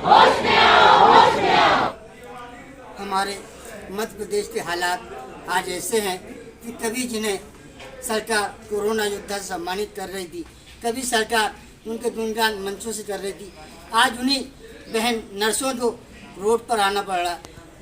होश में आओ, होश में आओ। हमारे मध्य प्रदेश के हालात आज ऐसे हैं कि कभी जिन्हें सरकार कोरोना योद्धा से सम्मानित कर रही थी, कभी सरकार उनके गुणगान मंचों से कर रही थी, आज उन्हीं बहन नर्सों को रोड पर आना पड़ रहा,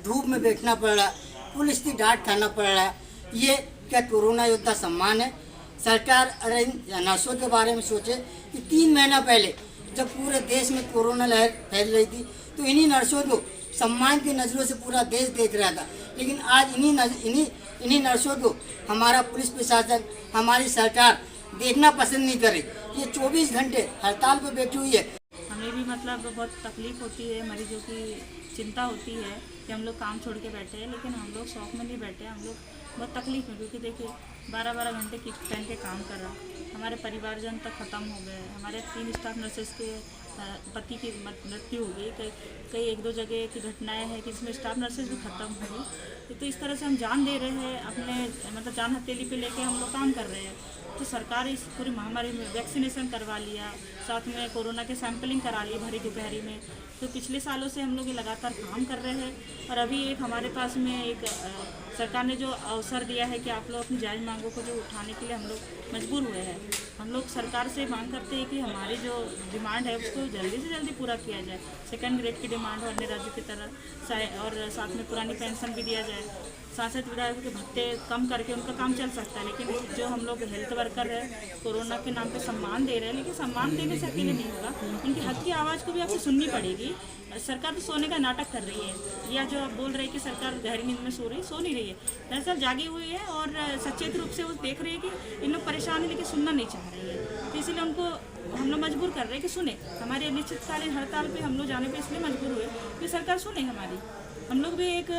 धूप में बैठना पड़ रहा, पुलिस की डांट खाना पड़ रहा। ये क्या कोरोना योद्धा सम्मान है? सरकार अरे इन नर्सों के बारे में सोचे कि 3 महीना पहले जब पूरे देश में कोरोना लहर फैल रही थी तो इन्हीं नर्सों को सम्मान की नज़रों से पूरा देश देख रहा था, लेकिन आज इन्हीं नर्सों को हमारा पुलिस प्रशासन, हमारी सरकार देखना पसंद नहीं करे। ये 24 घंटे हड़ताल पर बैठी हुई है। हमें भी मतलब बहुत तकलीफ़ होती है, मरीजों की चिंता होती है कि हम लोग काम छोड़ के बैठे हैं, लेकिन हम लोग शौक में नहीं बैठे हैं, हम लोग बहुत तकलीफ़ में, क्योंकि देखिए 12-12 घंटे किट पहन के काम कर रहा, हमारे परिवारजन तक ख़त्म हो गए। हमारे 3 स्टाफ नर्सेस के पति की मृत्यु हो गई, कई 1-2 जगह की घटनाएं हैं कि इसमें स्टाफ नर्सेस भी ख़त्म हो गई। तो इस तरह से हम जान दे रहे हैं, अपने मतलब जान हथेली पे लेके हम लोग काम कर रहे हैं। तो सरकार इस पूरी महामारी में वैक्सीनेशन करवा लिया, साथ में कोरोना के सैंपलिंग करा ली भरी दोपहरी में। तो पिछले सालों से हम लोग ये लगातार काम कर रहे हैं और अभी एक हमारे पास में एक सरकार ने जो अवसर दिया है कि आप लोग अपनी जायज़ मांगों को जो उठाने के लिए हम लोग मजबूर हुए हैं। हम लोग सरकार से मांग करते हैं कि हमारी जो डिमांड है उसको जल्दी से जल्दी पूरा किया जाए। 2nd ग्रेड की डिमांड हो अन्य राज्यों की तरह, और साथ में पुरानी पेंशन भी दिया जाए। सांसद विधायकों के भत्ते कम करके उनका काम चल सकता है, लेकिन जो हम लोग हेल्थ वर्कर है कोरोना के नाम पे सम्मान दे रहे हैं, लेकिन सम्मान देने से अकेले नहीं होगा, उनकी हक की आवाज़ को भी आपको सुननी पड़ेगी। सरकार तो सोने का नाटक कर रही है, या जो आप बोल रहे हैं कि सरकार गहरी नींद में सो नहीं रही है। दरअसल जागी हुई है और सचेत रूप से वो देख रही है कि इन लोग परेशान है, लेकिन सुनना नहीं चाह रही है। तो इसीलिए उनको हम लोग मजबूर कर रहे हैं कि सुने। हमारी अनिश्चितकालीन हड़ताल पे हम लोग जाने पे इसलिए मजबूर हुए कि सरकार सुने हमारी। हम लोग भी एक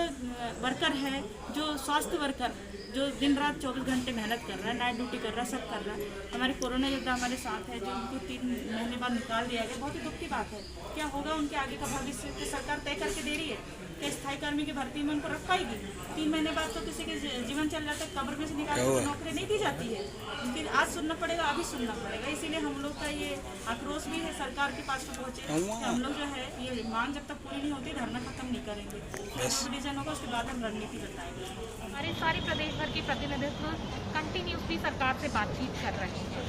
वर्कर है, जो स्वास्थ्य वर्कर जो दिन रात 24 घंटे मेहनत कर रहा है, नाइट ड्यूटी कर रहा है, सब कर रहा है। हमारे कोरोना योद्धा हमारे साथ है, जो उनको 3 महीने बाद निकाल दिया गया। बहुत ही दुख की बात है। क्या होगा उनके आगे का भविष्य तो सरकार तय करके दे रही है कि स्थायी कर्मी की भर्ती में उनको रख पाएगी। 3 महीने बाद तो किसी के जीवन चल जाता है, कब्र में से निकाल के नौकरी नहीं दी जाती है। लेकिन आज सुनना पड़ेगा, अभी सुनना पड़ेगा। इसीलिए हम लोग का ये आक्रोश भी है सरकार के पास में पहुँचे कि हम लोग जो है ये मांग जब तक पूरी नहीं होती धरना खत्म नहीं करेंगे। डिसीजन होगा उसके बाद हम रणनीति बताएंगे। हमारे सारे प्रदेश भर के प्रतिनिधित्व कंटिन्यूसली सरकार से बातचीत कर रहे हैं।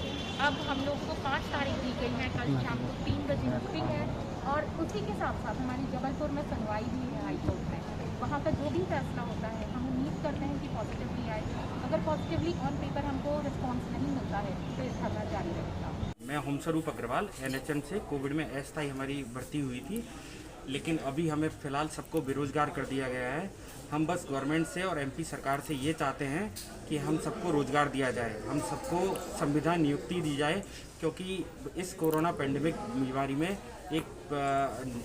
अब हम लोग को 5 तारीख दी गई है, कल शाम को 3 बजे मीटिंग है और उसी के साथ साथ हमारी जबलपुर में सुनवाई भी है हाईकोर्ट में। वहाँ का जो भी फैसला होता है हम उम्मीद करते हैं कि पॉजिटिवली आए। अगर पॉजिटिवली ऑन पेपर हमको रिस्पॉन्स नहीं मिलता है तो इस धरना जारी रहेगा। मैं होमस्वरूप अग्रवाल NHM से कोविड में अस्थायी हमारी भर्ती हुई थी, लेकिन अभी हमें फ़िलहाल सबको बेरोज़गार कर दिया गया है। हम बस गवर्नमेंट से और MP सरकार से ये चाहते हैं कि हम सबको रोज़गार दिया जाए, हम सबको संविधान नियुक्ति दी जाए, क्योंकि इस कोरोना पेंडेमिक बीमारी में एक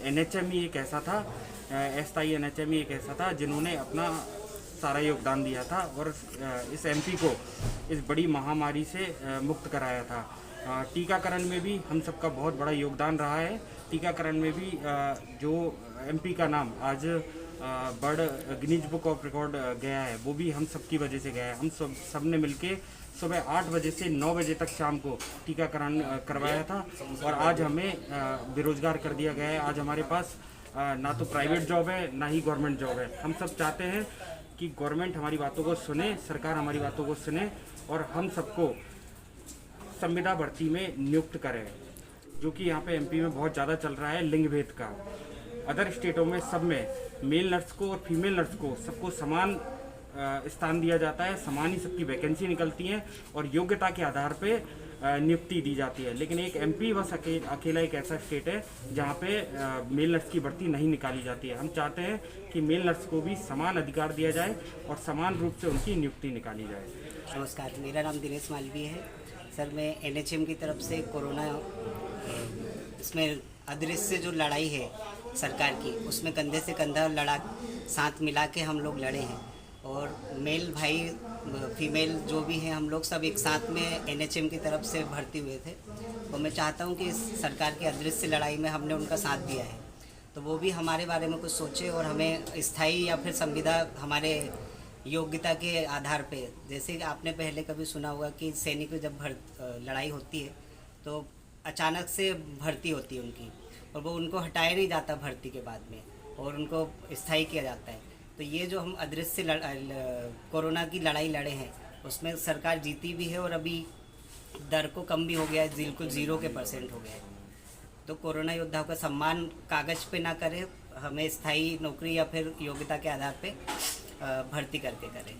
NHM ही एक ऐसा था, अस्थायी NHM ही एक ऐसा था जिन्होंने अपना सारा योगदान दिया था और इस MP को इस बड़ी महामारी से मुक्त कराया था। टीकाकरण में भी हम सबका बहुत बड़ा योगदान रहा है। टीकाकरण में भी जो MP का नाम आज world Guinness book of record गया है, वो भी हम सबकी वजह से गया है। हम सब ने मिलके सुबह 8 बजे से 9 बजे तक शाम को टीकाकरण करवाया था और आज हमें बेरोजगार कर दिया गया है। आज हमारे पास ना तो प्राइवेट जॉब है ना ही गवर्नमेंट जॉब है। हम सब चाहते हैं कि गवर्नमेंट हमारी बातों को सुने, सरकार हमारी बातों को सुने और हम सबको संविदा भर्ती में नियुक्त करें, जो कि यहाँ पे MP में बहुत ज़्यादा चल रहा है लिंग भेद का। अदर स्टेटों में सब में मेल नर्स को और फीमेल नर्स को सबको समान स्थान दिया जाता है, समान ही सबकी वैकेंसी निकलती हैं और योग्यता के आधार पे नियुक्ति दी जाती है। लेकिन एक MP बस अकेला एक ऐसा स्टेट है जहाँ पे मेल नर्स की भर्ती नहीं निकाली जाती है। हम चाहते हैं कि मेल नर्स को भी समान अधिकार दिया जाए और समान रूप से उनकी नियुक्ति निकाली जाए। नमस्कार, मेरा नाम दिनेश मालवीय है। सर, मैं NHM की तरफ से कोरोना इसमें अदृश्य जो लड़ाई है सरकार की, उसमें कंधे से कंधा लड़ा साथ मिला के हम लोग लड़े हैं और मेल भाई फीमेल जो भी हैं हम लोग सब एक साथ में NHM की तरफ से भर्ती हुए थे। तो मैं चाहता हूं कि इस सरकार की अदृश्य लड़ाई में हमने उनका साथ दिया है, तो वो भी हमारे बारे में कुछ सोचे और हमें स्थायी या फिर संविदा हमारे योग्यता के आधार पे, जैसे कि आपने पहले कभी सुना होगा कि सैनिक जब लड़ाई होती है तो अचानक से भर्ती होती है उनकी, और वो उनको हटाया नहीं जाता भर्ती के बाद में, और उनको स्थायी किया जाता है। तो ये जो हम अदृश्य कोरोना की लड़ाई लड़े हैं उसमें सरकार जीती भी है, और अभी दर को कम भी हो गया है, बिल्कुल 0% हो गया है। तो कोरोना योद्धाओं का सम्मान कागज़ पे ना करें, हमें स्थायी नौकरी या फिर योग्यता के आधार पे भर्ती करके करें।